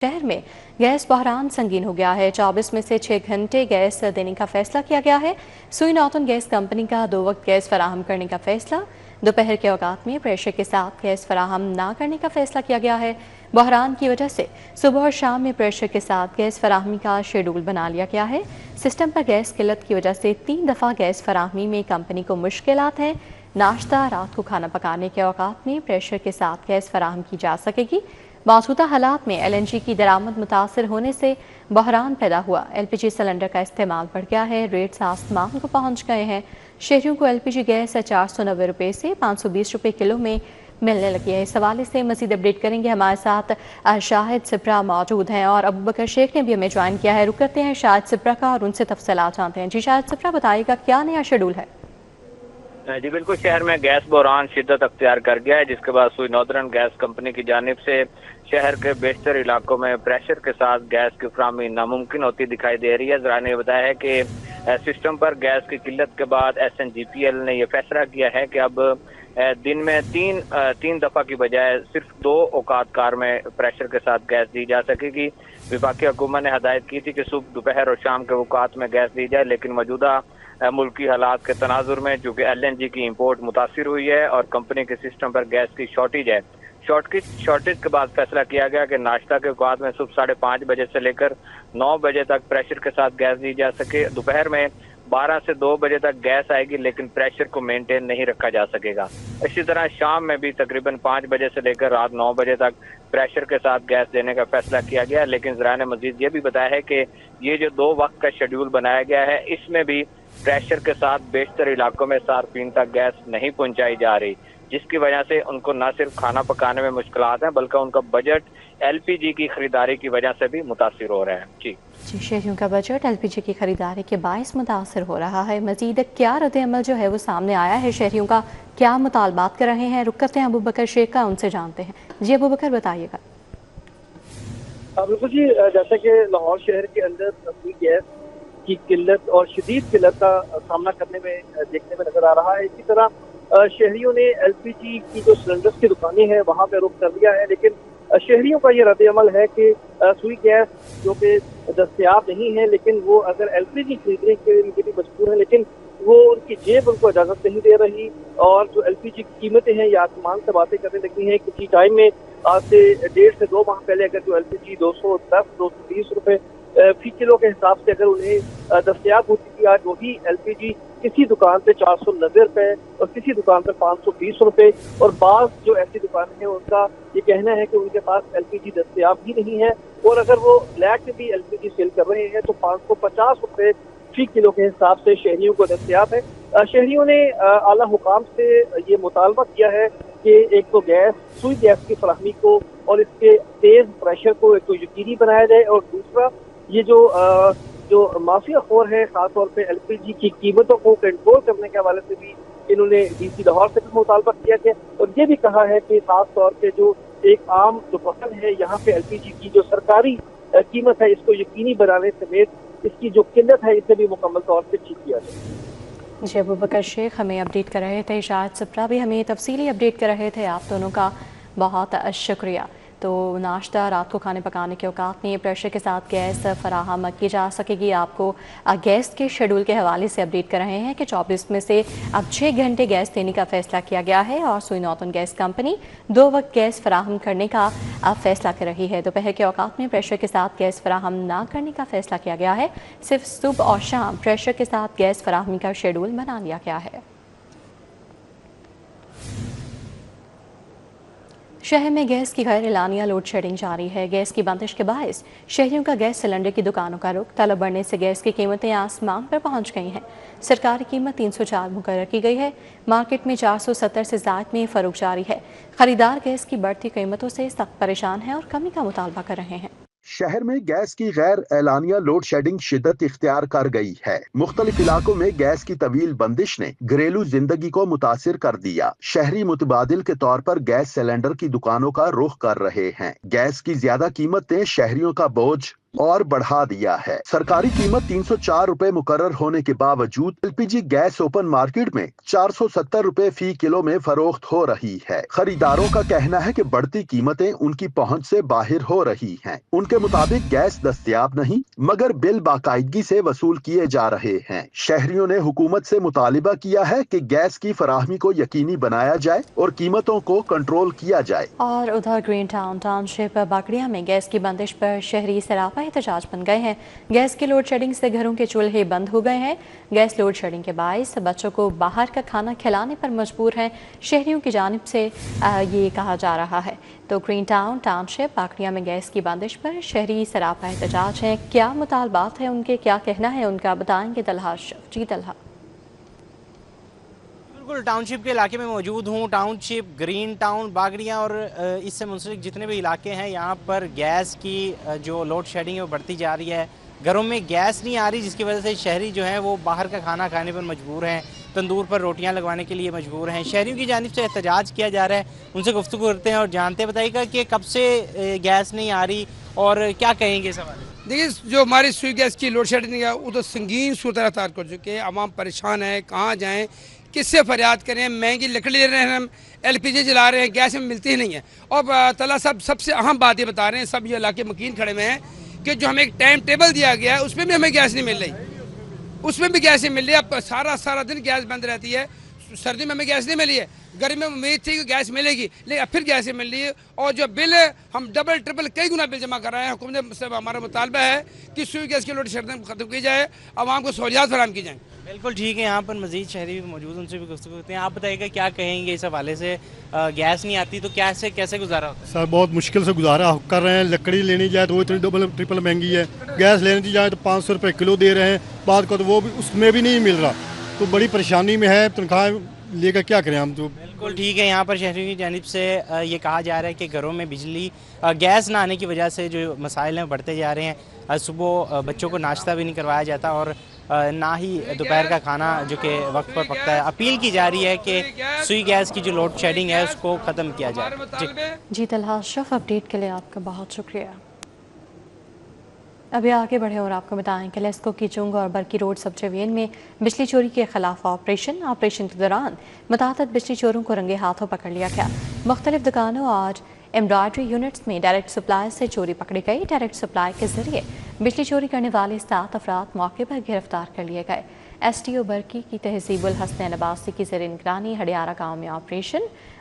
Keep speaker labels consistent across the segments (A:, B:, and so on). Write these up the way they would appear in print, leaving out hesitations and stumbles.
A: शहर में गैस बहरान संगीन हो गया है। 24 में से 6 घंटे गैस देने का फैसला किया गया है। सुई नॉर्टन गैस कंपनी का 2 वक्त गैस फराहम करने का फैसला। दोपहर के औकात में प्रेशर के साथ गैस फराहम ना करने का फैसला किया गया है। बहरान की वजह से सुबह और शाम में प्रेशर के साथ गैस फराहमी का शेड्यूल बना लिया गया है। सिस्टम पर गैस किल्लत की वजह से 3 दफ़ा गैस फराहमी में कंपनी को मुश्किलात हैं। नाश्ता, रात को खाना पकाने के औकात में प्रेशर के साथ गैस फराहम की जा सकेगी। मौजूदा हालात में LNG की दरामद मुतासर होने से बहरान पैदा हुआ। LPG सिलेंडर का इस्तेमाल बढ़ गया है। रेट्स आसमान को पहुंच गए हैं। शहरियों को LPG गैस 490 रुपये से 520 रुपये किलो में मिलने लगी है। इस हवाले से मजीद अपडेट करेंगे। हमारे साथ शाहिद सिप्रा मौजूद हैं और अबू बकर शेख ने भी हमें ज्वाइन किया है। रुक करते हैं शाहिद सिप्रा का और उनसे तफसीलात जानते हैं। जी शाहिद सिप्रा, बताइएगा क्या नया शेड्यूल है?
B: जी बिल्कुल, शहर में गैस बहरान शिद्दत अख्तियार कर गया है, जिसके बाद सुई नॉर्दर्न गैस कंपनी की जानिब से शहर के बेशतर इलाकों में प्रेशर के साथ गैस की फराहमी नामुमकिन होती दिखाई दे रही है। जरा ने बताया है कि सिस्टम पर गैस की किल्लत के बाद SNGPL ने यह फैसला किया है कि अब दिन में तीन दफ़ा की बजाय सिर्फ 2 औकात कार में प्रेशर के साथ गैस दी जा सकेगी। वफाकी हुकूमत ने हदायत की थी कि सुबह, दोपहर और शाम के औकात में गैस दी जाए, लेकिन मौजूदा मुल्की हालात के तनाजुर में चूँकि LNG की इम्पोर्ट मुतासिर हुई है और कंपनी के सिस्टम पर गैस की शॉर्टेज के बाद फैसला किया गया कि नाश्ता के औकात में सुबह 5:30 बजे से लेकर 9 बजे तक प्रेशर के साथ गैस दी जा सके। दोपहर में 12 से 2 बजे तक गैस आएगी, लेकिन प्रेशर को मेंटेन नहीं रखा जा सकेगा। इसी तरह शाम में भी तकरीबन 5 बजे से लेकर रात 9 बजे तक प्रेशर के साथ गैस देने का फैसला किया गया। लेकिन जरा ने मजीद ये भी बताया है कि ये जो 2 वक्त का शेड्यूल बनाया गया है, इसमें भी प्रेशर के साथ बेशतर इलाकों में सार्फिन तक गैस नहीं पहुंचाई जा रही, जिसकी वजह से उनको न सिर्फ खाना पकाने में मुश्किलात हैं, बल्कि उनका बजट LPG की खरीदारी की वजह से भी मुतासिर हो रहा है। जी,
A: शहरियों का बजट LPG की खरीदारी के बायस मुतासर हो रहा है। मजीद क्या रद्द-ए-अमल जो है वो सामने आया है? शहरियों का क्या मुतालबात कर रहे हैं? रुक करते हैं अबू बकर शेख का, उनसे जानते हैं। जी अबू बकर, बताइएगा।
C: बिल्कुल जी, जैसे कि लाहौर शहर के अंदर गैस की किल्लत और शदीद किल्लत का सामना करने में देखने में नजर आ रहा है। इसी तरह शहरियों ने LPG की जो सिलेंडर्स की दुकानें हैं वहां पे रुख कर लिया है, लेकिन शहरियों का ये रद्द अमल है कि सुई गैस जो कि दस्तयाब नहीं है, लेकिन वो अगर LPG खरीदने के लिए भी मजबूर है, लेकिन वो उनकी जेब उनको इजाजत नहीं दे रही और जो LPG की कीमतें हैं ये आसमान से बातें करने लगी हैं। किसी टाइम में आज से 1.5 से 2 माह पहले अगर जो LPG 210-220 रुपए फी किलो के हिसाब से अगर उन्हें दस्तयाब होती थी, आज वही LPG किसी दुकान पे 490 रुपए और किसी दुकान पे 520 रुपए, और बाज़ जो ऐसी दुकानें हैं उनका ये कहना है कि उनके पास LPG दस्तयाब ही नहीं है, और अगर वो ब्लैक में भी LPG सेल कर रहे हैं तो 550 रुपए फी किलो के हिसाब से शहरियों को दस्तयाब है। शहरियों ने आला हुकाम से ये मुतालबा किया है कि एक तो सुई गैस की फराहमी को और इसके तेज प्रेशर को एक तो यकीनी बनाया जाए, और दूसरा ये जो माफिया खोर है खासतौर पे LPG की कीमतों को कंट्रोल करने के हवाले से भी इन्होंने DC लाहौर से भी मुतालबा किया है, और ये भी कहा है कि खासतौर पे जो एक आम जो पसंद है यहाँ पे LPG की जो सरकारी कीमत है इसको यकीनी बनाने समेत इसकी जो किल्लत है इसे भी मुकम्मल तौर पर ठीक किया जाए।
A: जी अबू बकर शेख हमें अपडेट कर रहे थे। शाहिद सिप्रा भी हमें तफसीली अपडेट कर रहे थे। आप दोनों का बहुत शुक्रिया। तो नाश्ता, रात को खाने पकाने के औकात में प्रेशर के साथ गैस फराहम की जा सकेगी। आपको गैस के शेड्यूल के हवाले से अपडेट कर रहे हैं कि 24 में से अब 6 घंटे गैस देने का फैसला किया गया है और सुई नॉर्टन गैस कंपनी 2 वक्त गैस फराहम करने का अब फैसला कर रही है। दोपहर के औकात में प्रेशर के साथ गैस फराहम ना करने का फैसला किया गया है। सिर्फ सुबह और शाम प्रेशर के साथ गैस फराहमी का शेड्यूल बना लिया गया है। शहर में गैस की गैर एलानिया लोड शेडिंग जारी है। गैस की बंदिश के बायस शहरियों का गैस सिलेंडर की दुकानों का रुख, तलब बढ़ने से गैस की कीमतें आसमान पर पहुंच गई हैं। सरकारी कीमत 304 मुकर्रर की गई है। मार्केट में 470 से ज़ायद में फरोख्त जारी है। खरीदार गैस की बढ़ती कीमतों से सख्त परेशान हैं और कमी का मुतालबा कर रहे हैं।
D: शहर में गैस की गैर एलानिया लोड शेडिंग शिद्दत इख्तियार कर गई है। मुख्तलिफ इलाकों में गैस की तवील बंदिश ने घरेलू जिंदगी को मुतासिर कर दिया। शहरी मुतबादिल के तौर पर गैस सिलेंडर की दुकानों का रुख कर रहे हैं। गैस की ज्यादा कीमतें शहरियों का बोझ और बढ़ा दिया है। सरकारी कीमत 304 रुपए मुकर्रर होने के बावजूद एलपीजी गैस ओपन मार्केट में 470 रुपए फी किलो में फरोख्त हो रही है। खरीदारों का कहना है कि बढ़ती कीमतें उनकी पहुंच से बाहर हो रही हैं। उनके मुताबिक गैस दस्तयाब नहीं, मगर बिल बाकायदगी से वसूल किए जा रहे हैं। शहरियों ने हुकूमत से मुतालिबा किया है कि गैस की फराहमी को यकीनी बनाया जाए और कीमतों को कंट्रोल किया जाए।
A: और उधर ग्रीन टाउन टाउनशिप बागड़िया में गैस की बंदिश पर शहरी सरापा एहतजाज बन गए हैं। गैस की लोड शेडिंग से घरों के चूल्हे बंद हो गए हैं। गैस लोड शेडिंग के बायस बच्चों को बाहर का खाना खिलाने पर मजबूर हैं, शहरियों की जानिब से ये कहा जा रहा है। तो ग्रीन टाउन टाउनशिप बागड़िया में गैस की बंदिश पर शहरी सरापा एहतजाज हैं। क्या मुतालबात हैं उनके, क्या कहना है उनका, बताएंगे तलहा अशरफ। जी तलहा।
E: बिल्कुल टाउनशिप के इलाके में मौजूद हूँ। टाउनशिप, ग्रीन टाउन, बागड़िया और इससे मुंसलिक जितने भी इलाके हैं, यहाँ पर गैस की जो लोड शेडिंग है वो बढ़ती जा रही है। घरों में गैस नहीं आ रही, जिसकी वजह से शहरी जो हैं वो बाहर का खाना खाने पर मजबूर हैं, तंदूर पर रोटियां लगवाने के लिए मजबूर हैं। शहरियों की जानिब से एहतजाज किया जा रहा है, उनसे गुफ्तगू करते हैं और जानते बताइएगा कि कब से गैस नहीं आ रही और क्या कहेंगे इस हवाले।
F: देखिए, जो हमारी सुई गैस की लोड शेडिंग है वो तो संगीन सूरत अख्तियार कर चुके हैं। आवाम परेशान है, कहाँ जाएँ, किससे फरियाद करें। महंगी लकड़ी ले रहे हैं, हम एलपीजी जला रहे हैं, गैस हमें मिलती ही नहीं है। और तला साहब सबसे अहम बात ये बता रहे हैं, सब ये इलाके मकीन खड़े में हैं कि जो हमें एक टाइम टेबल दिया गया है उसमें भी हमें गैस नहीं मिल रही, उसमें भी गैस नहीं मिल रही। अब सारा दिन गैस बंद रहती है। सर्दी में हमें गैस नहीं मिली है, गर्मी में उम्मीद थी कि गैस मिलेगी, लेकिन अब फिर गैस नहीं मिल रही है। और जो बिल है हम डबल ट्रिपल कई गुना बिल जमा कर रहे हैं। हुकूमत से हमारा मुतालबा है कि सुई गैस की लोड शेडिंग खत्म की जाए, आवाम को सहूलियात फराहम की जाए।
E: बिल्कुल ठीक है, यहाँ पर मजीद शहरी भी मौजूद, उनसे भी गुफ्तगू करते हैं। आप बताइएगा क्या कहेंगे इस हवाले से, गैस नहीं आती तो कैसे गुजारा होता है?
G: सर बहुत मुश्किल से गुजारा कर रहे हैं। लकड़ी लेनी जाए तो वो इतनी डबल ट्रिपल महंगी है, गैस लेनी जाए तो 500 रुपये किलो दे रहे हैं, बाद को तो वो भी उसमें भी नहीं मिल रहा, तो बड़ी परेशानी में है। तनख्वाह लेकर क्या करें हम तो।
E: बिल्कुल ठीक है, यहाँ पर शहरियों की जानिब से ये कहा जा रहा है कि घरों में बिजली गैस ना आने की वजह से जो मसाइल हैं बढ़ते जा रहे हैं। सुबह बच्चों को नाश्ता भी नहीं करवाया जाता और ना ही दोपहर का खाना जो कि वक्त पर पकता है। अपील की जा रही है कि सुई गैस की जो लोड शेडिंग है उसको ख़त्म किया जाए।
A: जी तलहा अशरफ, अपडेट के लिए आपका बहुत शुक्रिया। अभी आगे बढ़े और आपको बताएं कि लेस्को की चुंग और बरकी रोड सब डिवीजन में बिजली चोरी के खिलाफ ऑपरेशन के दौरान मुताअद्दिद बिजली चोरों को रंगे हाथों पकड़ लिया गया। मुख्तलिफ दुकानों और एम्ब्रॉयडरी यूनिट्स में डायरेक्ट सप्लाई से चोरी पकड़ी गई। डायरेक्ट सप्लाई के जरिए बिजली चोरी करने वाले 7 अफराद मौके पर गिरफ्तार कर लिए गए। STO बरकी की तहजीबुल हसन अब्बासी की ज़ेर निगरानी हडियारा गाँव में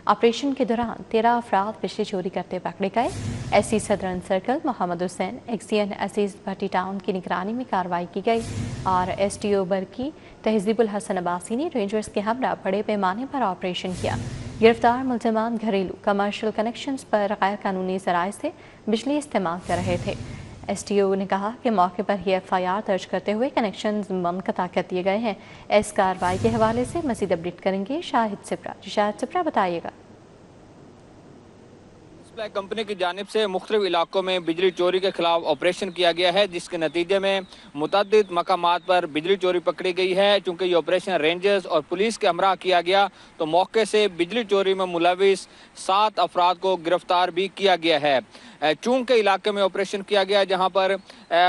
A: ऑपरेशन के दौरान 13 अफराद बिजली चोरी करते पकड़े गए। SC southern circle Mohammad Hussain XEN Aziz Bhatti town की निगरानी में कार्रवाई की गई और STO बरकी तहजीबुल हसन अब्बासी ने रेंजर्स के हमरा बड़े पैमाने पर ऑपरेशन किया। गिरफ्तार मुल्ज़िमान घरेलू कमर्शियल कनेक्शंस पर गैर कानूनी ज़राए से बिजली इस्तेमाल कर रहे थे। STO ने कहा कि मौके पर ही FIR दर्ज करते हुए कनेक्शन मुनक़ता कर दिए गए हैं। इस कार्रवाई के हवाले से मज़ीद अपडेट करेंगे शाहिद सिप्रा। बताइएगा।
B: सप्लाई कंपनी की जानिब से मुख्तलिफ इलाकों में बिजली चोरी के खिलाफ ऑपरेशन किया गया है, जिसके नतीजे में मुतअद्दिद मकामात पर बिजली चोरी पकड़ी गई है। चूँकि ये ऑपरेशन रेंजर्स और पुलिस के हमरा किया गया तो मौके से बिजली चोरी में मुलविस 7 अफराद को गिरफ्तार भी किया गया है। चूंग के इलाके में ऑपरेशन किया गया जहां पर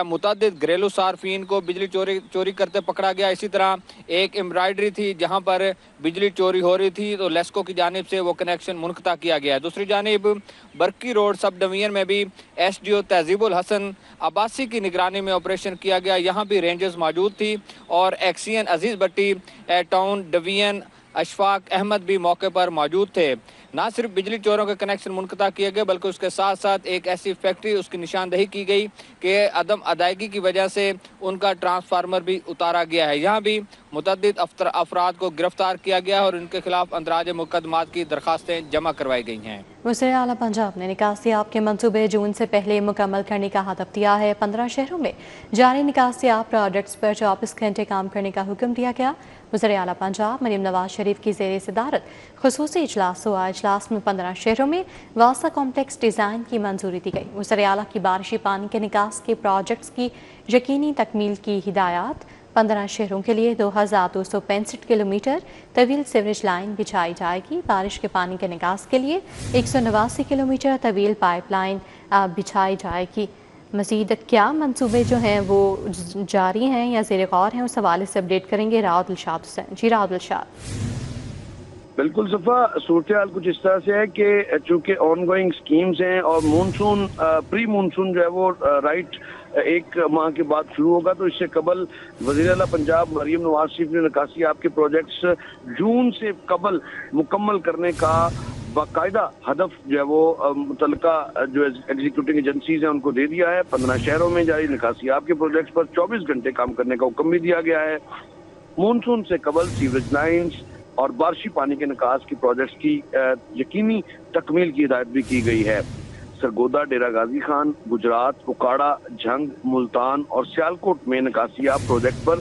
B: मुतअद्दिद घरेलू सार्फिन को बिजली चोरी करते पकड़ा गया। इसी तरह एक एम्ब्रॉयडरी थी जहां पर बिजली चोरी हो रही थी तो लेस्को की जानिब से वो कनेक्शन मुनक़ता किया गया है। दूसरी जानिब बरकी रोड सब डिवीजन में भी SDO तहजीबुल हसन अब्बासी की निगरानी में ऑपरेशन किया गया। यहाँ भी रेंजर्स मौजूद थी और एक्सियन अजीज भट्टी टाउन डिवीजन अशफाक अहमद भी मौके पर मौजूद थे। ना सिर्फ बिजली चोरों के कनेक्शन मुनक़ता किए गए बल्कि उसके साथ साथ एक ऐसी फैक्ट्री उसकी निशानदही की गई कि अदम अदायगी की वजह से उनका ट्रांसफार्मर भी उतारा गया है। यहाँ भी मुतअद्दिद अफराद को गिरफ्तार किया गया और उनके खिलाफ अंदराज मुकदमात की दरखास्तें जमा करवाई गई हैं।
A: वज़ीर आला पंजाब ने निकासियाब के मंसूबे जून से पहले मुकम्मल करने का हदफ दिया है। 15 शहरों में जारी निकासियाब प्रोजेक्ट्स पर 24 घंटे काम करने का हुक्म दिया गया। वज़ीर आला पंजाब मरीम नवाज शरीफ की ज़ेर सदारत खुसूसी इजलास हुआ। इजलास में 15 शहरों में वासा कॉम्प्लेक्स डिज़ाइन की मंजूरी दी गई। वज़ीर आला की बारिशी पानी के निकास के प्रोजेक्ट्स की यकीनी तकमील की हिदायत। 15 शहरों के लिए 2265 किलोमीटर तवील सीवरेज लाइन बिछाई जाएगी। बारिश के पानी के निकास के लिए 189 किलोमीटर तवील पाइपलाइन बिछाई जाएगी। मज़ीद क्या मंसूबे जो हैं वो जारी हैं या ज़ेर गौर हैं, उस हवाले से अपडेट करेंगे राहत इरशाद हुसैन। जी राहत इरशाद।
H: बिल्कुल सफ़ा, सूरत हाल कुछ इस तरह से है कि चूँकि ऑन गोइंग स्कीम्स हैं और मानसून प्री मानसून जो है वो राइट एक माह के बाद शुरू होगा, तो इससे कबल वज़ीर आला पंजाब मरीम नवाज शरीफ ने निकासी आपके प्रोजेक्ट्स जून से कबल मुकम्मल करने का बाकायदा हदफ जो है वो मुतलका जो एग्जीक्यूटिव एजेंसीज हैं उनको दे दिया है। 15 शहरों में जारी निकासी आपके प्रोजेक्ट्स पर 24 घंटे काम करने का हुक्म भी दिया गया है। मानसून से कबल सीवरेज लाइन्स और बारिशी पानी के निकास की प्रोजेक्ट्स की यकीनी तकमील की हिदायत भी की गई है। सरगोदा, डेरा गाजी खान, गुजरात, उकाड़ा, झंग, मुल्तान और सियालकोट में निकासियाब प्रोजेक्ट पर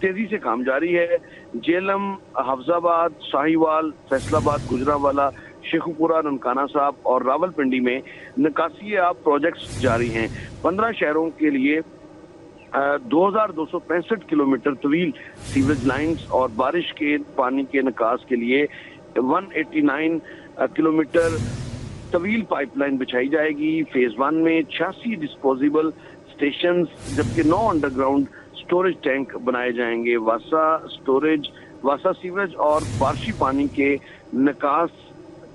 H: तेजी से काम जारी है। जेलम, हफ्जाबाद, साहिवाल, फैसलाबाद, गुजरावाला, शेखुपुरा, ननकाना साहब और रावलपिंडी में निकासियाब प्रोजेक्ट्स जारी हैं। 15 शहरों के लिए 2265 किलोमीटर तवील सीवरेज लाइन्स और बारिश के पानी के निकास के लिए 189 किलोमीटर तवील पाइपलाइन बिछाई जाएगी। फेज 1 में 86 डिस्पोजेबल स्टेशन जबकि 9 अंडरग्राउंड स्टोरेज टैंक बनाए जाएंगे। वासा सीवरेज और बारिशी पानी के निकास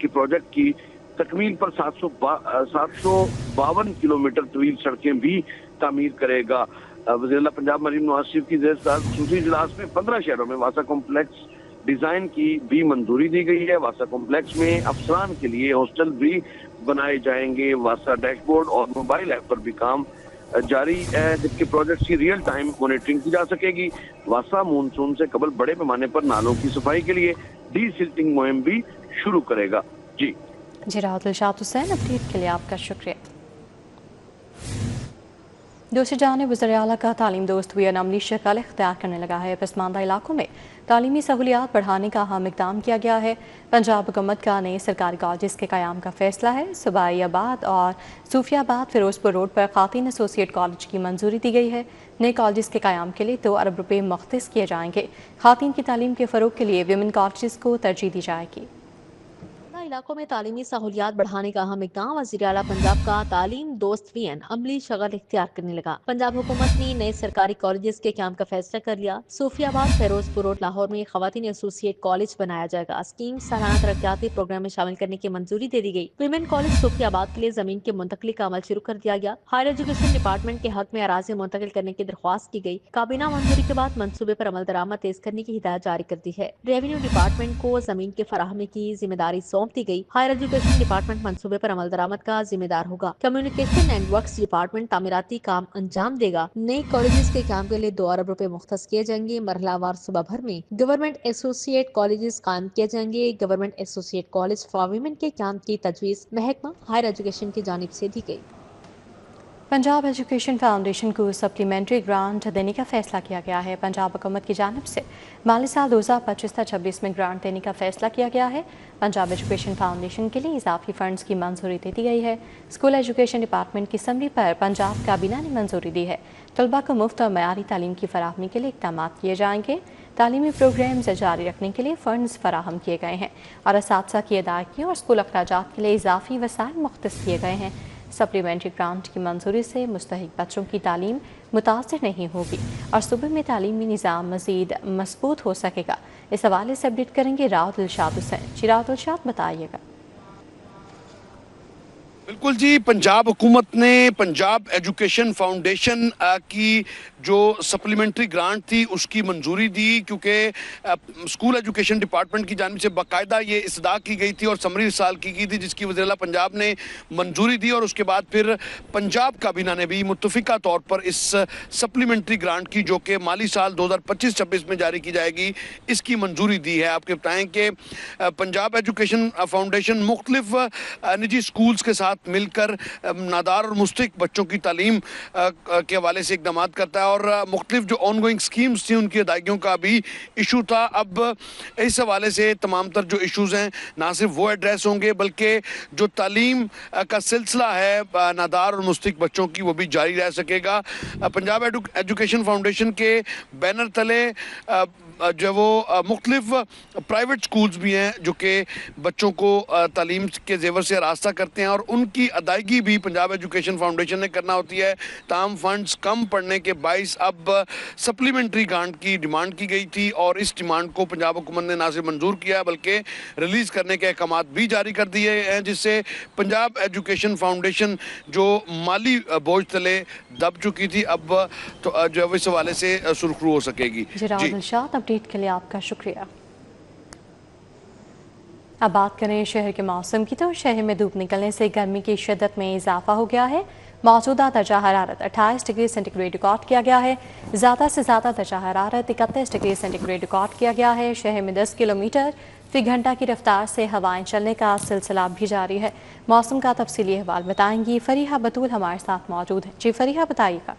H: के प्रोजेक्ट की तकमील पर 752 किलोमीटर तवील सड़कें भी तामीर करेगा। वज़ीर आला पंजाब मरीम नवाज शरीफ की ख़ुसूसी इजलास में 15 शहरों में वासा कॉम्प्लेक्स डिजाइन की भी मंजूरी दी गई है। वासा कॉम्प्लेक्स में अफसरान के लिए हॉस्टल भी बनाए जाएंगे। वासा डैशबोर्ड और मोबाइल ऐप पर भी काम जारी है, जबकि प्रोजेक्ट की रियल टाइम मॉनिटरिंग की जा सकेगी। वासा मानसून से कबल बड़े पैमाने पर नालों की सफाई के लिए डीसिल्टिंग मुहिम भी शुरू करेगा। जी
A: राहत इरशाद हुसैन, अपडेट के लिए आपका शुक्रिया। दूसरी जानिब वज़ीर आला का तालीम दोस्त भी अमली शक्ल इख्तियार करने लगा है। पसमानदा इलाकों में तालीमी सहूलियात बढ़ाने का अहम इक़दाम किया गया है। पंजाब हुकूमत का नए सरकारी कॉलेज के क़याम का फैसला है। सुबाइयाबाद और सूफियाबाद फिरोजपुर रोड पर ख़ातीन एसोसिएट कॉलेज की मंजूरी दी गई है। नए कॉलेज के क़याम के लिए 2 अरब रुपये मुख्तस किए जाएंगे। ख़ातीन की तालीम के फ़रोग़ के लिए विमेन कॉलेज को तरजीह दी जाएगी। इलाकों में तालीमी सहूलियात बढ़ाने का अहम इक़दाम वज़ीर आला पंजाब का तालीम दोस्त वीएन अमली शक्ल इख्तियार करने लगा। पंजाब हुकूमत ने नए सरकारी कॉलेज के क़याम का फैसला कर लिया। सूफियाबाद फिरोजपुर रोड लाहौर में ख़वातीन एसोसिएट कॉलेज बनाया जाएगा। स्कीम सालाना तरक्याती प्रोग्राम में शामिल करने की मंजूरी दे दी गई। विमेन कॉलेज सूफियाबाद के लिए जमीन के मुंतकली का अमल शुरू कर दिया गया। हायर एजुकेशन डिपार्टमेंट के हक में अराज़ी मुंतकिल करने की दरख्वास्त की गई। काबीना मंजूरी के बाद मंसूबे पर अमल दरामद तेज करने की हिदायत जारी कर दी है। रेवेन्यू डिपार्टमेंट को जमीन के फराहमी की जिम्मेदारी सौंप दी गई। हायर एजुकेशन डिपार्टमेंट मंसूबे पर अमल दरामद का जिम्मेदार होगा। कम्युनिकेशन एंड वर्क्स डिपार्टमेंट तामीराती काम अंजाम देगा। नए कॉलेजेस के काम के लिए 2 अरब रुपए मुख्तस किए जाएंगे। मरहलावार सूबा भर में गवर्नमेंट एसोसिएट कॉलेजेस कायम किए जाएंगे। Government associate college for women के काम की तजवीज़ महकमा हायर एजुकेशन की जानिब से दी गई। पंजाब एजुकेशन फाउंडेशन को सप्लीमेंट्री ग्रांट देने का फैसला किया गया है। पंजाब हुकूमत की जानिब से माली साल 2025-26 में ग्रांट देने का फैसला किया गया है। पंजाब एजुकेशन फाउंडेशन के लिए इजाफी फंड्स की मंजूरी दे दी गई है। स्कूल एजुकेशन डिपार्टमेंट की असम्बली पर पंजाब काबीना ने मंजूरी दी है। तलबा को मुफ्त और मयारी तालीम की फराहमी के लिए इक़दाम किए जाएंगे। तालीमी प्रोग्राम्स जारी रखने के लिए फ़ंड्स फराहम किए गए हैं और असातिज़ा की अदायगी और स्कूल अखराजात के लिए इजाफी वसाइल मुख्तस किए गए हैं। सप्लीमेंट्री ग्रांट की मंजूरी से मुस्तहिक बच्चों की तालीम मुतासिर नहीं होगी और सूबे में तालीमी निज़ाम मज़ीद मजबूत हो सकेगा। इस हवाले से अपडेट करेंगे राहत इरशाद हुसैन। जी राहत इरशाद, बताइएगा।
I: बिल्कुल जी, पंजाब हुकूमत ने पंजाब एजुकेशन फाउंडेशन की जो सप्लीमेंट्री ग्रांट थी उसकी मंजूरी दी, क्योंकि स्कूल एजुकेशन डिपार्टमेंट की जानिब से बाकायदा ये इस्तदा की गई थी और समरी इरसाल की गई थी, जिसकी वज़ीर आला पंजाब ने मंजूरी दी और उसके बाद फिर पंजाब काबीना ने भी मुत्तफ़िका तौर पर इस सप्लीमेंट्री ग्रांट की, जो कि माली साल 2025-26 में जारी की जाएगी, इसकी मंजूरी दी है। आपके बताएँ कि पंजाब एजुकेशन फाउंडेशन मुख्तलिफ निजी स्कूल्स के साथ मिलकर नादार और मुस्तहिक बच्चों की तालीम के हवाले से इक़दाम करता है और मुख्तलिफ जो ऑन गोइंग स्कीम्स थी उनकी अदायगियों का भी इशू था। अब इस हवाले से तमाम तर जो इशूज़ हैं ना सिर्फ वो एड्रेस होंगे बल्कि जो तालीम का सिलसिला है नादार और मुस्तहिक बच्चों की वो भी जारी रह सकेगा। पंजाब एजुकेशन फाउंडेशन के बैनर तले जो है वो मुख्तलिफ प्राइवेट स्कूल्स भी हैं जो कि बच्चों को तालीम के जेवर से रास्ता करते हैं और उनकी अदायगी भी पंजाब एजुकेशन फाउंडेशन ने करना होती है। ताम फंड्स कम पड़ने के बाइस अब सप्लीमेंट्री ग्रांट की डिमांड की गई थी और इस डिमांड को पंजाब हुकूमत ने ना सिर्फ मंजूर किया बल्कि रिलीज़ करने के अहकाम भी जारी कर दिए हैं, जिससे पंजाब एजुकेशन फाउंडेशन जो माली बोझ तले दब चुकी थी अब तो जो है इस हवाले से सुरखरू हो सकेगी।
A: अपडेट के लिए आपका शुक्रिया। अब बात करें शहर के मौसम की, तो शहर में धूप निकलने से गर्मी की शिद्दत में इजाफा हो गया है। मौजूदा दर्जा हरारत 28 डिग्री सेंटीग्रेड रिकॉर्ड किया गया है। ज़्यादा से ज़्यादा दर्जा हरारत 31 डिग्री सेंटीग्रेड रिकॉर्ड किया गया है। शहर में 10 किलोमीटर फी घंटा की रफ्तार से हवाएं चलने का सिलसिला भी जारी है। मौसम का तफसीली अहवाल बताएंगी फरीहा बतूल, हमारे साथ मौजूद है। जी फरीहा, बताइएगा।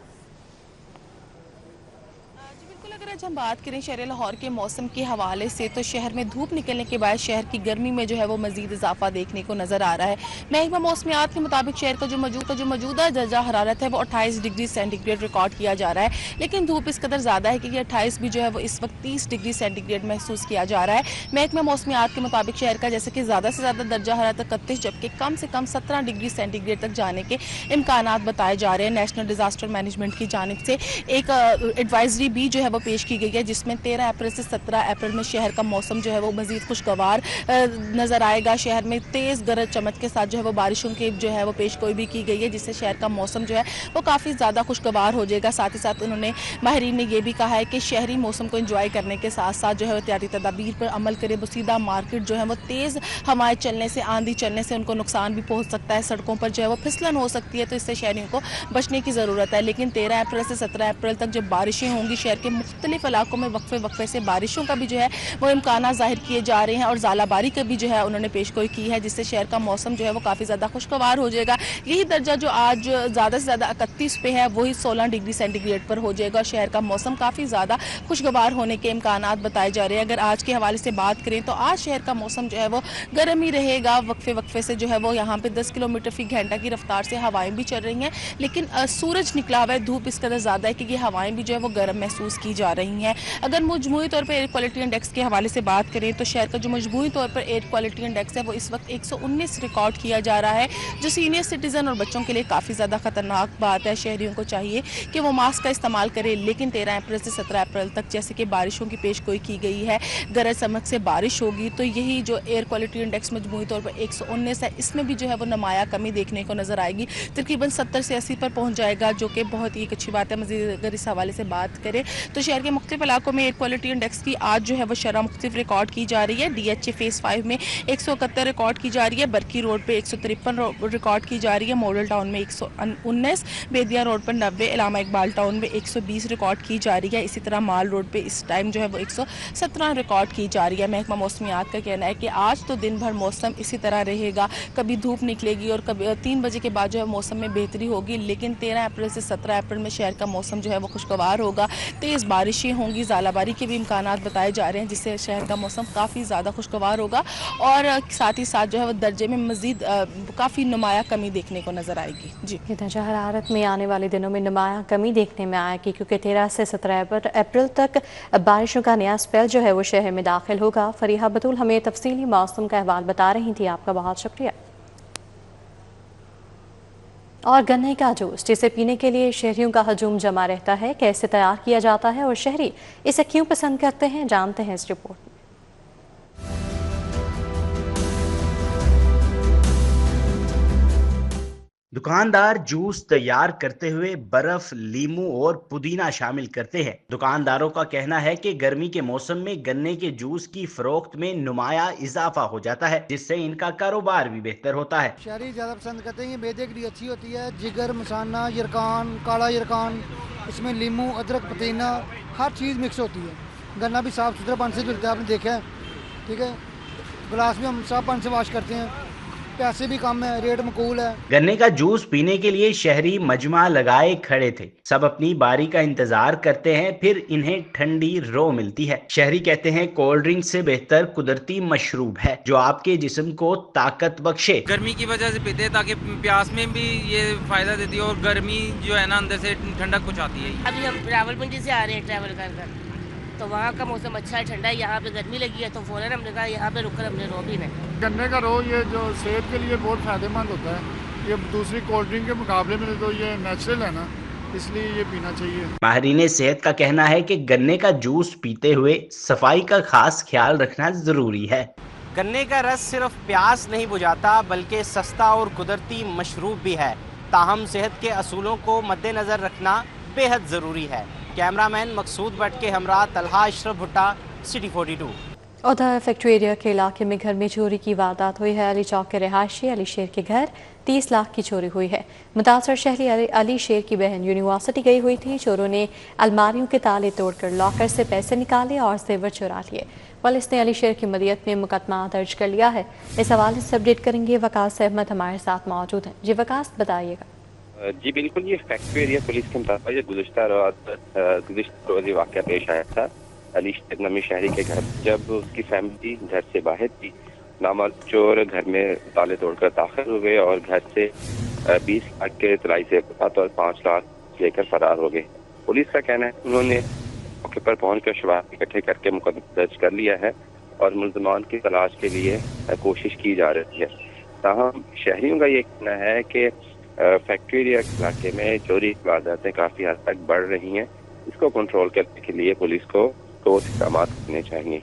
J: अगर आज हम बात करें शहर लाहौर के मौसम के हवाले से, तो शहर में धूप निकलने के बाद शहर की गर्मी में जो है वो मजीद इजाफा देखने को नजर आ रहा है। महकमा मौसमियात के मुताबिक शहर का जो मौजूदा दर्जा हरारत है वो 28 डिग्री सेंटीग्रेड रिकॉर्ड किया जा रहा है, लेकिन धूप इस कदर ज़्यादा है कि 28 भी जो है वो इस वक्त 30 डिग्री सेंटीग्रेड महसूस किया जा रहा है। महकमा मौसमियात के मुताबिक शहर का जैसे कि ज़्यादा से ज़्यादा दर्जा हरारत 31 जबकि कम से कम 17 डिग्री सेंटीग्रेड तक जाने के इम्कानात बताए जा रहे हैं। नेशनल डिजास्टर मैनेजमेंट की जानिब से एक एडवाइजरी भी जो है वो पेश की गई है, जिसमें 13 अप्रैल से 17 अप्रैल में शहर का मौसम जो है वो मजीद खुशगवार नजर आएगा। शहर में तेज़ गरज चमक के साथ जो है वो बारिशों की जो है वो पेशगोई भी की गई है, जिससे शहर का मौसम जो है वो काफ़ी ज़्यादा खुशगवार हो जाएगा। साथ ही साथ उन्होंने माहिरीन ने यह भी कहा है कि शहरी मौसम को इंजॉय करने के साथ साथ जो है वो तैयारी तदाबीर पर अमल करे। बसीदा मार्केट जो है वो तेज़ हवाएं चलने से, आंधी चलने से उनको नुकसान भी पहुँच सकता है। सड़कों पर जो है वो फिसलन हो सकती है, तो इससे शहरियों को बचने की ज़रूरत है। लेकिन 13 अप्रैल से 17 अप्रैल तक जब बारिशें होंगी, शहर के मुख्तलिफ इलाकों में वक्फे से बारिशों का भी जो है वो इम्कान ज़ाहिर किए जा रहे हैं और ज़ालाबारी का भी जो है उन्होंने पेशगोई की है, जिससे शहर का मौसम जो है वो काफ़ी ज़्यादा खुशगवार हो जाएगा। यही दर्जा जो आज ज़्यादा से ज़्यादा 31 पे है वही 16 डिग्री सेंटीग्रेड पर हो जाएगा और शहर का मौसम काफ़ी ज़्यादा खुशगवार होने के इम्कानात बताए जा रहे हैं। अगर आज के हवाले से बात करें तो आज शहर का मौसम जो है वो गर्म ही रहेगा। वक्फे से जो है वो यहाँ पे 10 किलोमीटर फी घंटा की रफ्तार से हवाएं भी चल रही हैं, लेकिन सूरज निकला हुआ है, धूप इस कदर ज़्यादा है कि ये हवाएं भी जो है वो गर्म महसूस की जा रही हैं। अगर मजमूई तौर पर एयर क्वालिटी इंडेक्स के हवाले से बात करें तो शहर का जो मजमूई तौर पर एयर क्वालिटी इंडेक्स है वो इस वक्त 119 रिकॉर्ड किया जा रहा है, जो सीनियर सिटीज़न और बच्चों के लिए काफ़ी ज़्यादा ख़तरनाक बात है। शहरियों को चाहिए कि वो मास्क का इस्तेमाल करें, लेकिन 13 अप्रैल से 17 अप्रैल तक जैसे कि बारिशों की पेशगोई की गई है, गरज चमक से बारिश होगी, तो यही जो एयर क्वालिटी इंडेक्स मजमूई तौर पर 119 है, इसमें भी जो है वो नुमाया कमी देखने को नज़र आएगी। तकरीबन 70 से 80 पर पहुँच जाएगा, जो कि बहुत ही एक अच्छी बात है। मज़ीद अगर इस हवाले से बात करें तो शहर के मुख्तलिफ इलाकों में एयर क्वालिटी इंडेक्स की आज जो है वो शरह मुख्तलिफ रिकॉर्ड की जा रही है। DHA फेज़ 5 में 171 रिकॉर्ड की जा रही है, बरकी रोड पे 153 रिकॉर्ड की जा रही है, मॉडल टाउन में 119, बेदिया रोड पर 90, इलामा इकबाल टाउन में 120 रिकॉर्ड की जा रही है। इसी तरह माल रोड पे इस टाइम जो है वो 117 रिकॉर्ड की जा रही है। महकमा मौसमियात का कहना है कि आज तो दिन भर मौसम इसी तरह रहेगा, कभी धूप निकलेगी और कभी 3 बजे के बाद जो है मौसम में बेहतरी होगी, लेकिन 13 अप्रैल से 17 अप्रैल में शहर का मौसम जो है वो खुशगवार होगा। तेज़ बारिशें होंगी, ज़ालाबारी के भी इम्कानात बताए जा रहे हैं, जिससे शहर का मौसम काफ़ी ज़्यादा खुशगवार होगा और साथ ही साथ जो है वो दर्जे में मज़ीद काफ़ी नुमाया कमी देखने को नज़र आएगी। जी,
A: दर्जा हरारत में आने वाले दिनों में नुमाया कमी देखने में आएगी, क्योंकि 13 से 17 अप्रैल तक बारिशों का नया स्पेल जो है वो शहर में दाखिल होगा। फरीहा बतूल हमें तफसीली मौसम का अहवाल बता रही थी, आपका बहुत शुक्रिया। और गन्ने का जूस जिसे पीने के लिए शहरियों का हजूम जमा रहता है, कैसे तैयार किया जाता है और शहरी इसे क्यों पसंद करते हैं, जानते हैं इस रिपोर्ट में।
K: दुकानदार जूस तैयार करते हुए बर्फ, लीमू और पुदीना शामिल करते हैं। दुकानदारों का कहना है कि गर्मी के मौसम में गन्ने के जूस की फरोख्त में नुमाया इजाफा हो जाता है, जिससे इनका कारोबार भी बेहतर होता है।
L: शहरी ज्यादा पसंद करते हैं, ये मैदे के लिए अच्छी होती है। जिगर, मसाना, यरकान, काला यरकान, इसमें लीमू, अदरक, पुदीना, हर चीज़ मिक्स होती है। गन्ना भी साफ सुथरा पानी से धुलता है, आपने देखा है, ठीक है। गिलास भी हम साफ पानी से वॉश करते हैं, पैसे भी कम है, रेट मकूल है।
K: गन्ने का जूस पीने के लिए शहरी मजमा लगाए खड़े थे। सब अपनी बारी का इंतजार करते हैं, फिर इन्हें ठंडी रो मिलती है। शहरी कहते हैं कोल्ड ड्रिंक से बेहतर कुदरती मशरूब है, जो आपके जिस्म को ताकत बख्शे।
M: गर्मी की वजह से पीते हैं ताकि प्यास में भी ये फायदा देती है और गर्मी जो है ना अंदर से ठंडक कुछ आती है।
N: अभी हम रावलपिंडी से आ रहे हैं ट्रैवल कर कर, तो वहाँ का मौसम अच्छा है, ठंडा है। यहाँ पे गर्मी लगी है तो फ़ौरन हमने कहा यहाँ पे रुककर हमने रो पीना है।
O: गन्ने का रो ये जो सेहत के लिए बहुत फ़ायदेमंद होता है, ये दूसरी कोल्ड ड्रिंक के मुकाबले में तो ये नेचुरल है ना, इसलिए ये पीना चाहिए।
K: माहिरीन सेहत का कहना है कि गन्ने का जूस पीते हुए सफाई का खास ख्याल रखना जरूरी है।
E: गन्ने का रस सिर्फ प्यास नहीं बुझाता बल्कि सस्ता और कुदरती मशरूब भी है, ताहम सेहत के असूलों को मद्देनजर रखना बेहद ज़रूरी है। कैमरामैन मकसूद भट्ट के हमरा तलहा अशरफ भुट्टा, सिटी 42।
A: उधर फैक्ट्री एरिया के इलाके में घर में चोरी की वारदात हुई है। अली चौक के रिहायशी अली शेर के घर 30 लाख की चोरी हुई है। मुतासर शहरी अली शेर की बहन यूनिवर्सिटी गई हुई थी। चोरों ने अलमारियों के ताले तोड़कर लॉकर से पैसे निकाले और जेवर चुरा लिए। पुलिस ने अली शेर की मदियत में मुकदमा दर्ज कर लिया है। इस हवाले से अपडेट करेंगे वकास अहमद हमारे साथ मौजूद हैं। जी वकास, बताइएगा।
P: जी बिल्कुल, ये फैक्ट्री एरिया पुलिस के मुताबिक गुज़िश्ता रोज़ वाक़या पेश आया था। अली शेर नमी शहरी के घर जब उसकी फैमिली घर से बाहर थी, नामालूम चोर घर में ताले तोड़कर दाखिल हुए और घर से 20 लाख के तलाई से और 5 लाख लेकर फरार हो गए। पुलिस का कहना है उन्होंने मौके पर पहुंचकर शवाहिद इकट्ठे करके मुकदमा दर्ज कर लिया है और मुल्ज़िमान की तलाश के लिए कोशिश की जा रही है। ताहम शहरियों का ये कहना है कि फैक्ट्री एरिया के इलाके में चोरी की वारदातें काफ़ी हद तक बढ़ रही हैं। इसको कंट्रोल करने के लिए पुलिस को ठोस इक़दाम करने चाहिए।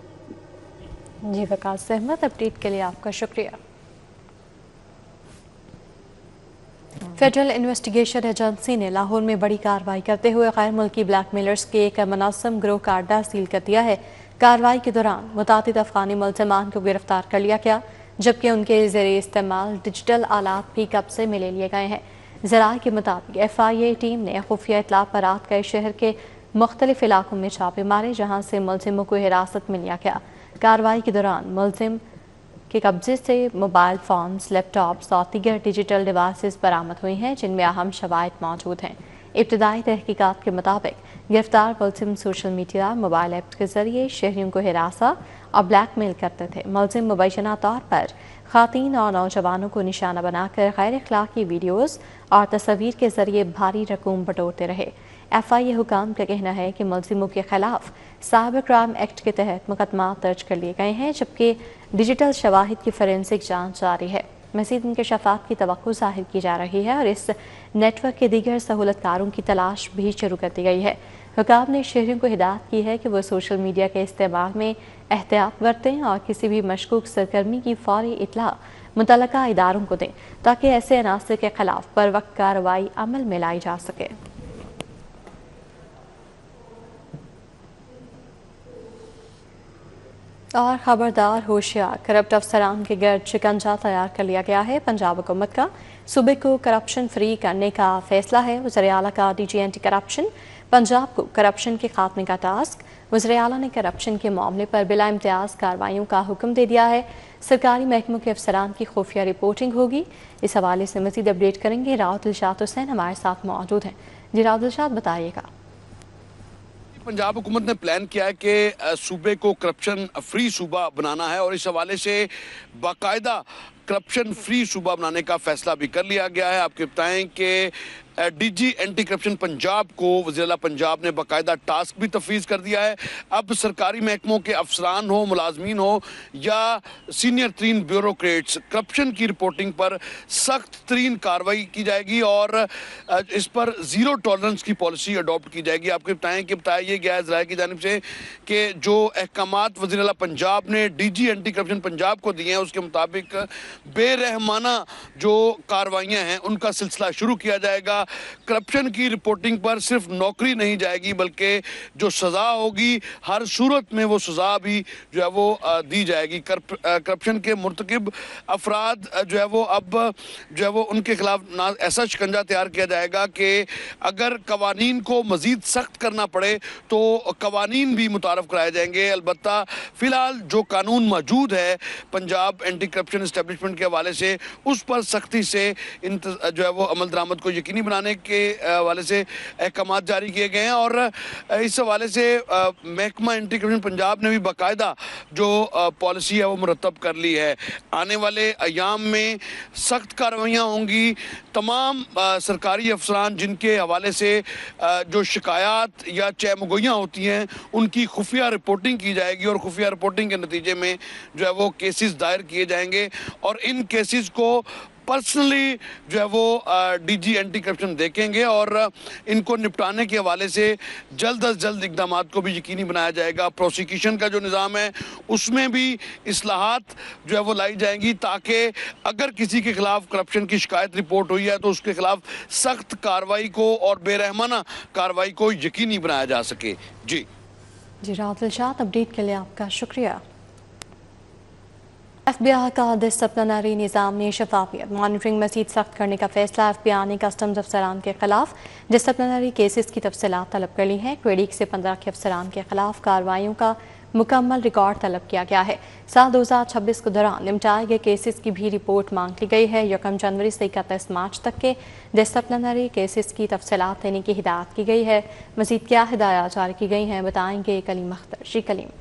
A: जी वकास अहमद, अपडेट के लिए आपका शुक्रिया। फेडरल इन्वेस्टिगेशन एजेंसी ने लाहौर में बड़ी कार्रवाई करते हुए गैर मुल्की ब्लैकमेलर्स के एक मुनज़्ज़म गिरोह का अड्डा सील कर दिया है। कार्रवाई के दौरान मुतादिद अफगानी मुल्ज़िमान को गिरफ्तार कर लिया गया, जबकि उनके ज़रिए इस्तेमाल डिजिटल आलात भी कब्जे में ले लिए गए हैं। ज़राए के मुताबिक FIA टीम ने खुफिया इत्तला पर रात गए शहर के मुख्तलिफ इलाकों में छापे मारे, जहाँ से मुल्ज़िमों को हिरासत में लिया गया। कार्रवाई के दौरान मुल्ज़िम के कब्जे से मोबाइल फ़ोन्स, लैपटॉप्स और दीगर डिजिटल डिवाइसेस बरामद हुई हैं, जिनमें अहम शवाहिद मौजूद हैं। इब्तदाई तहकीकात के मुताबिक गिरफ्तार मुल्ज़िम सोशल मीडिया मोबाइल ऐप के जरिए शहरियों को हिरासा और ब्लैकमेल करते थे। मुल्ज़िम मुबैना तौर पर ख़ातीन और नौजवानों को निशाना बनाकर गैर अखलाकी वीडियोज़ और तस्वीर के जरिए भारी रकूम बटोरते रहे। FIA हुकाम का कहना है कि मुल्ज़िमों के खिलाफ साइबर क्राइम एक्ट के तहत मुकदमा दर्ज कर लिए गए हैं, जबकि डिजिटल शवाहिद की फोरेंसिक जांच जारी है। मज़ीद इंकशाफात की तवक्को ज़ाहिर की जा रही है और इस नेटवर्क के दीगर सहूलतकारों की तलाश भी शुरू कर दी गई है। हुकाम ने शहरियों को हिदायत की है कि वह सोशल मीडिया के इस्तेमाल में एहतियात बरतें और किसी भी मशकूक सरगर्मी की फौरी इत्तला मुतल्लका इदारों को दें, ताकि ऐसे अनासर के खिलाफ बर वक्त कार्रवाई अमल में लाई जा सके। और खबरदार होशियार, करप्ट अफसरान के गर्द शिकंजा तैयार कर लिया गया है। पंजाब हुकूमत का सूबे को करप्शन फ्री करने का फैसला है। वज़ीर आला का DG एंटी करप्शन पंजाब को करप्शन के खात्मे का टास्क। वज़ीर आला ने करप्शन के मामले पर बिला इम्तियाज कार्रवाइयों का हुक्म दे दिया है। सरकारी महकमों के अफसरान की खुफिया रिपोर्टिंग होगी। इस हवाले से मज़ीद अपडेट करेंगे राव दिलशाद हुसैन हमारे साथ मौजूद हैं। जी राव दिलशाद, बताइएगा।
I: पंजाब हुकूमत ने प्लान किया है कि सूबे को करप्शन फ्री सूबा बनाना है और इस हवाले से बाकायदा करप्शन फ्री सूबा बनाने का फैसला भी कर लिया गया है। आपको बताएं कि DG एंटी करप्शन पंजाब को वज़ीर आला पंजाब ने बाकायदा टास्क भी तफवीज़ कर दिया है। अब सरकारी महकमों के अफसरान हो, मुलाजमीन हो या सीनियर तरीन ब्यूरोक्रेट्स, करप्शन की रिपोर्टिंग पर सख्त तरीन कार्रवाई की जाएगी और इस पर ज़ीरो टॉलरेंस की पॉलिसी अडॉप्ट की जाएगी। आपको बताएं कि बताया ये गया है ज़राए की जानिब से कि जो अहकामात वज़ीर आला पंजाब ने DG एंटी करप्शन पंजाब को दिए हैं, उसके मुताबिक बेरहमाना जो कार्रवाइयाँ हैं उनका सिलसिला शुरू किया जाएगा। करप्शन की रिपोर्टिंग पर सिर्फ नौकरी नहीं जाएगी, बल्कि जो सज़ा होगी हर सूरत में वो सज़ा भी जो है वो दी जाएगी। करप्शन के मुर्तकिब अफराद जो है वो अब जो है वो उनके खिलाफ ना ऐसा शिकंजा तैयार किया जाएगा कि अगर कवानीन को मज़ीद सख्त करना पड़े तो कवानीन भी मुतारफ़ कराए जाएंगे। अलबत्ता फ़िलहाल जो कानून मौजूद है Punjab anti corruption establishment enforcement के हवाले से उस पर सख्ती से जो है वो अमल दरामद को यकीनी बनाने के हवाले से अहकाम जारी किए गए हैं। और इस हवाले से महकमा एंटी करप्शन पंजाब ने भी बाकायदा जो पॉलिसी है वो मुरतब कर ली है। आने वाले अयाम में सख्त कार्रवाइयाँ होंगी। तमाम सरकारी अफसरान जिनके हवाले से जो शिकायत या चहमगोइयाँ होती हैं उनकी खुफिया रिपोर्टिंग की जाएगी और खुफिया रिपोर्टिंग के नतीजे में जो है वो केसेस दायर किए जाएंगे और इन केसेस को पर्सनली जो है वो डीजी एंटी करप्शन देखेंगे और इनको निपटाने के हवाले से जल्द अज जल्द इकदाम को भी यकीनी बनाया जाएगा। प्रोसिक्यूशन का जो निज़ाम है उसमें भी इस्लाहात जो है वो लाई जाएंगी ताकि अगर किसी के खिलाफ करप्शन की शिकायत रिपोर्ट हुई है तो उसके खिलाफ सख्त कार्रवाई को और बेरहमाना कार्रवाई को यकीनी बनाया जा सके। जी
A: राहत दिलशाद, अपडेट के लिए आपका शुक्रिया। FBI का डिसिप्लिनरी निज़ाम में शफाफियत मॉनिटरिंग मज़ीद सख्त करने का फैसला। FBI ने कस्टम्स अफसरान के खिलाफ डिसिप्लिनरी केसेस की तफसीलात तलब कर ली हैं। क्रेडिट से 15 के अफसरान के खिलाफ कार्रवाइयों का मुकम्मल रिकॉर्ड तलब किया गया है। साल 2026 के दौरान निपटाए गए केसेस की भी रिपोर्ट मांग ली गई है। 1 जनवरी से 31 मार्च तक के डिसिप्लिनरी केसेस की तफसीलात देने की हिदायत की गई है। मज़ीद क्या हिदायत जारी की गई हैं बताएंगे कलीम अख्तर। जी कलीम।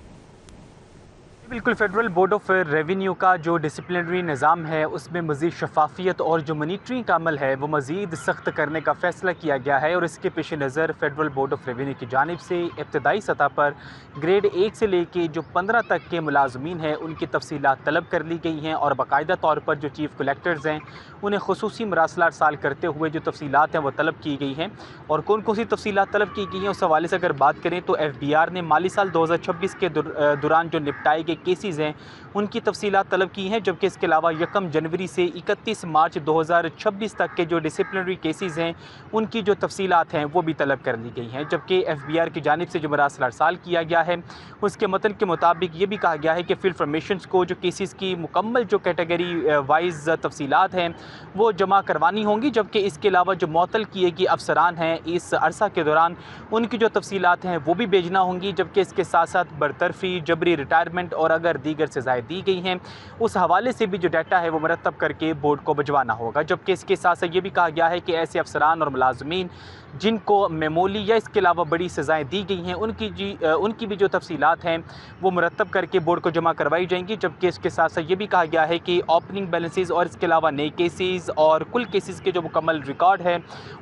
Q: बिल्कुल, फेडरल बोर्ड ऑफ रेवेन्यू का जो डिसिप्लिनरी निज़ाम है उसमें मज़ीद शफाफियत और जो मॉनिटरिंग का अमल है वो मज़ीद सख्त करने का फ़ैसला किया गया है। और इसके पेश नज़र फेडरल बोर्ड ऑफ रेवेन्यू की जानिब से इब्तदाई सतह पर ग्रेड 1 से लेके जो 15 तक के मुलाजमीन हैं उनकी तफसीलात तलब कर ली गई हैं और बाकायदा तौर पर जो चीफ़ कलेक्टर्स हैं उन्हें खुसूसी मरासलात साल करते हुए जो तफसीलात हैं वो तलब की गई हैं। और कौन कौन सी तफसीलात तलब की गई हैं उस हवाले से अगर बात करें तो FBR ने माली साल 2026 के दौरान जो निपटाए गए केसेस हैं उनकी तफसीलात तलब की हैं, जबकि इसके अलावा 1 जनवरी से 31 मार्च 2026 तक के जो डिसिप्लिनरी केसेस हैं उनकी जो तफसीलात हैं वो भी तलब कर ली गई हैं। जबकि FBR की जानिब से जो मरासला अरसाल किया गया है उसके मतन के मुताबिक ये भी कहा गया है कि फिल फॉर्मेशंस को जो केसेस की मुकम्मल जो कैटेगरी वाइज तफसीलात हैं वो जमा करवानी होंगी। जबकि इसके अलावा जो मुअत्तल किए गए अफसरान हैं इस अरसा के दौरान उनकी जो तफसीलात हैं वो भी भेजना होंगी। जबकि इसके साथ साथ बरतरफी, जबरी रिटायरमेंट और अगर दीगर सज़ाएँ दी गई हैं उस हवाले से भी जो डाटा है वो मुरतब करके बोर्ड को भिजवाना होगा। जबकि इसके साथ साथ ये भी कहा गया है कि ऐसे अफसरान और मुलाजमीन जिनको मेमोली या इसके अलावा बड़ी सज़ाएँ दी गई हैं उनकी भी जो तफसीलात हैं वो मुरतब करके बोर्ड को जमा करवाई जाएंगी। जबकि इसके साथ साथ ये भी कहा गया है कि ओपनिंग बैलेंसेस और इसके अलावा नए केसेस और कुल केसेस के जो मुकम्मल रिकॉर्ड है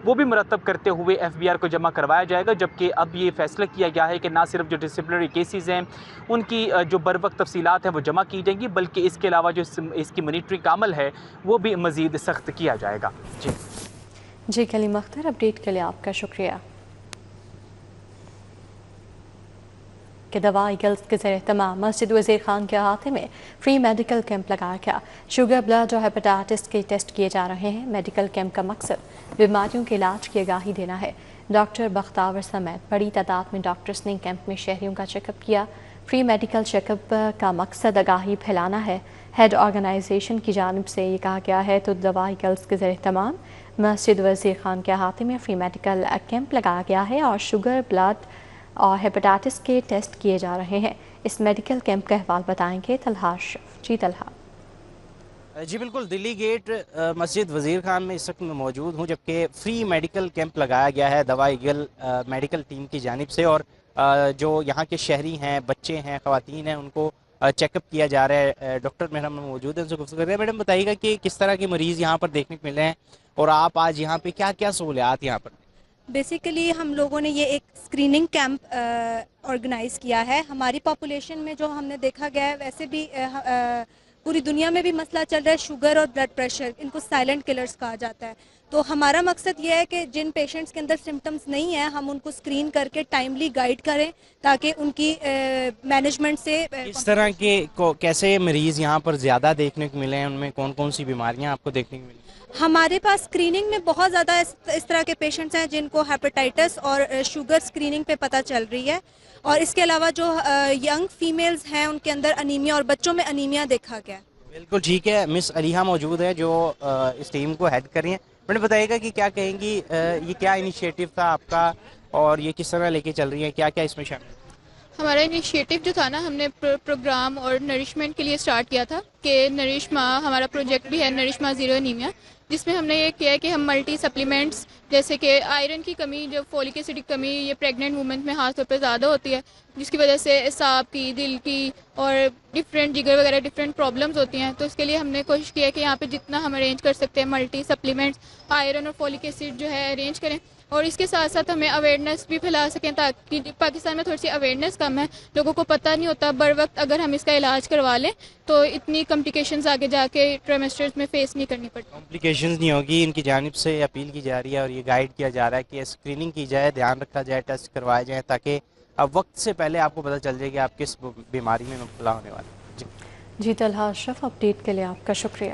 Q: वो भी मुरतब करते हुए FBR को जमा करवाया जाएगा। जबकि अब ये फैसला किया गया है कि ना सिर्फ जो डिसिप्लिनरी केसेस हैं उनकी जो बर वक्त तफसीलात हैं वो जमा की जाएंगी बल्कि इसके अलावा जो इसकी मॉनिटरिंग का अमल है वो भी मज़ीद सख्त किया जाएगा।
A: जी कलीम अख्तर, अपडेट के लिए आपका शुक्रिया। कि दवाई गर्ल्स के ज़रिए तमाम मस्जिद वज़ीर खान के अहाते में फ्री मेडिकल कैंप लगाया गया। शुगर, ब्लड और हेपेटाइटिस के टेस्ट किए जा रहे हैं। मेडिकल कैंप का मकसद बीमारियों के इलाज की आगाही देना है। डॉक्टर बख्तावर समेत बड़ी तादाद में डॉक्टर्स ने कैंप में शहरियों का चेकअप किया। फ्री मेडिकल चेकअप का मकसद आगाही फैलाना है। हेड ऑर्गेनाइजेशन की जानिब से ये कहा गया है तो दवाई गर्ल्स के ज़रिए तमाम मस्जिद वज़ीर खान के अहाते में फ्री मेडिकल कैंप लगाया गया है और शुगर, ब्लड और हेपेटाइटिस के टेस्ट किए जा रहे हैं। इस मेडिकल कैंप का अहवाल बताएंगे तलहा अशरफ। जी तलहा।
E: जी बिल्कुल, दिल्ली गेट मस्जिद वज़ीर खान में इस वक्त मैं मौजूद हूँ जबकि फ्री मेडिकल कैंप लगाया गया है दवाई गर्ल मेडिकल टीम की जानिब से। और जो यहाँ के शहरी हैं, बच्चे हैं, ख़वातीन हैं, उनको चेकअप किया जा रहा है। डॉक्टर मेहरा मौजूद है, उनसे गुफ्तगू कर रहे हैं। मैडम बताइएगा कि किस तरह के मरीज़ यहाँ पर देखने को मिले हैं और आप आज यहाँ पे क्या क्या सहूलियात यहाँ पर?
R: बेसिकली हम लोगों ने ये एक स्क्रीनिंग कैंप ऑर्गेनाइज़ किया है। हमारी पॉपुलेशन में जो हमने देखा गया है वैसे भी पूरी दुनिया में भी मसला चल रहा है शुगर और ब्लड प्रेशर, इनको साइलेंट किलर्स कहा जाता है। तो हमारा मकसद ये है कि जिन पेशेंट्स के अंदर सिम्टम्स नहीं है हम उनको स्क्रीन करके टाइमली गाइड करें ताकि उनकी मैनेजमेंट से
E: इस तरह के कैसे मरीज़ यहाँ पर ज़्यादा देखने को मिले हैं, उनमें कौन कौन सी बीमारियाँ आपको देखने को मिली?
R: हमारे पास स्क्रीनिंग में बहुत ज़्यादा इस तरह के पेशेंट्स हैं जिनको हेपेटाइटिस और शुगर स्क्रीनिंग पे पता चल रही है। और इसके अलावा जो यंग फीमेल्स हैं उनके अंदर अनीमिया और बच्चों में अनीमिया देखा गया।
E: बिल्कुल ठीक है, मिस अलीहा मौजूद है जो इस टीम को हेड कर रही हैं। मैंने बताइएगा कि क्या कहेंगी, ये क्या इनिशिएटिव था आपका और ये किस तरह लेके चल रही है, क्या क्या इसमें शामिल?
S: हमारा इनिशिएटिव जो था ना, हमने प्रोग्राम और नरिशमेंट के लिए स्टार्ट किया था کہ نرش ماں ہمارا پروجیکٹ بھی ہے، نرش ماں زیرو انیمیا، جس میں ہم نے یہ کیا ہے کہ ہم ملٹی سپلیمنٹس جیسے کہ آئرن کی کمی، جو فولک ایسڈ کی کمی یہ پریگننٹ وومن میں خاص طور پہ زیادہ ہوتی ہے، جس کی وجہ سے اعصاب کی، دل کی اور ڈفرینٹ جگر وغیرہ ڈفرینٹ پرابلمس ہوتی ہیں، تو اس کے لیے ہم نے کوشش کی ہے کہ یہاں پہ جتنا ہم ارینج کر سکتے ہیں ملٹی سپلیمنٹس آئرن اور فولک ایسڈ جو ہے ارینج کریں، اور اس کے ساتھ ساتھ ہمیں اویئرنیس بھی پھیلا سکیں، تاکہ پاکستان میں تھوڑی سی اویئرنیس کم ہے، لوگوں کو پتہ نہیں ہوتا، بر وقت اگر ہم اس کا علاج کروا لیں تو اتنی کمپلیکیشنز آگے جا کے ٹرائمیسٹرز میں فیس نہیں کرنی پڑتی،
E: کمپلیکیشنز نہیں ہوگی۔ ان کی جانب سے اپیل کی جا رہی ہے اور یہ گائیڈ کیا جا رہا ہے کہ اسکریننگ کی جائے، دھیان رکھا جائے، ٹیسٹ کروائے جائیں، تاکہ اب وقت سے پہلے آپ کو پتہ چل جائے کہ آپ کس بیماری میں مبتلا ہونے والے ہیں۔
A: جی طلحہ اشرف، اپڈیٹ کے لیے آپ کا شکریہ۔